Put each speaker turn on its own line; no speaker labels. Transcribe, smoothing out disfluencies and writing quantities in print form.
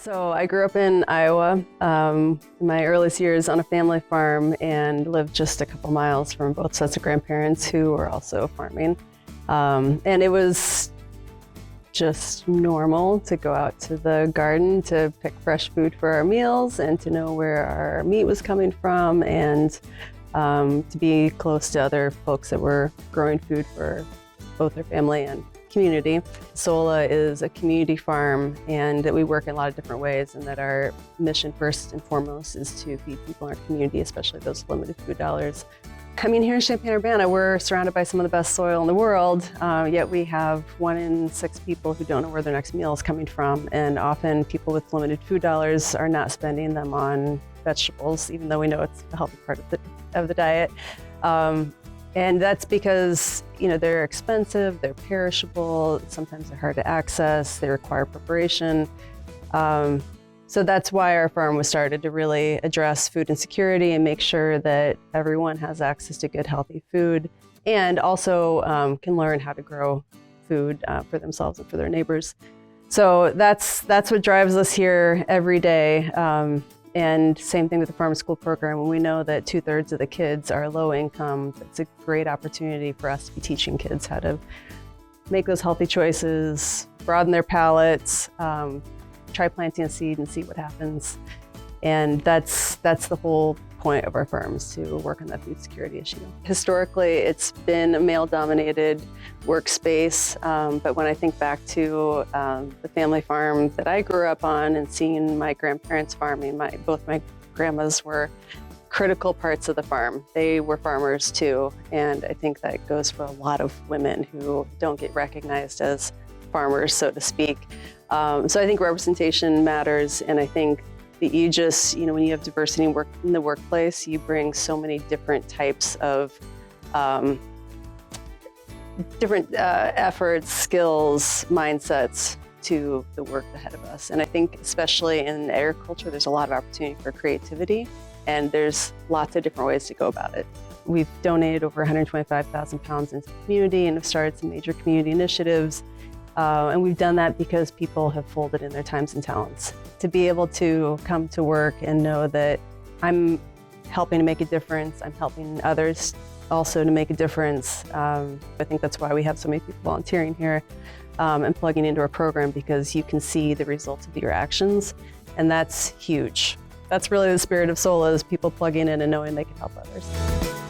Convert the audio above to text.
So I grew up in Iowa, in my earliest years on a family farm, and lived just a couple miles from both sets of grandparents who were also farming. And it was just normal to go out to the garden to pick fresh food for our meals and to know where our meat was coming from, and to be close to other folks that were growing food for both their family and community. Sola is a community farm, and that we work in a lot of different ways, and that our mission first and foremost is to feed people in our community, especially those with limited food dollars. I mean, here in Champaign-Urbana, we're surrounded by some of the best soil in the world, yet we have 1 in 6 people who don't know where their next meal is coming from, and often people with limited food dollars are not spending them on vegetables, even though we know it's a healthy part of the diet. And that's because, they're expensive, they're perishable, sometimes they're hard to access, they require preparation. So that's why our farm was started, to really address food insecurity and make sure that everyone has access to good, healthy food, and also can learn how to grow food for themselves and for their neighbors. So that's what drives us here every day. And same thing with the farm school program. When we know that 2/3 of the kids are low income, it's a great opportunity for us to be teaching kids how to make those healthy choices, broaden their palates, try planting a seed and see what happens. And that's the whole point of our farms, to work on that food security issue. Historically, it's been a male-dominated workspace, but when I think back to the family farm that I grew up on and seeing my grandparents farming, both my grandmas were critical parts of the farm. They were farmers too, and I think that goes for a lot of women who don't get recognized as farmers, so to speak. So I think representation matters, and I think that you just, when you have diversity in the workplace, you bring so many different types of efforts, skills, mindsets to the work ahead of us. And I think especially in agriculture, there's a lot of opportunity for creativity, and there's lots of different ways to go about it. We've donated over 125,000 pounds into the community and have started some major community initiatives. And we've done that because people have folded in their times and talents. To be able to come to work and know that I'm helping to make a difference, I'm helping others also to make a difference. I think that's why we have so many people volunteering here and plugging into our program, because you can see the results of your actions, and that's huge. That's really the spirit of Sola, is people plugging in and knowing they can help others.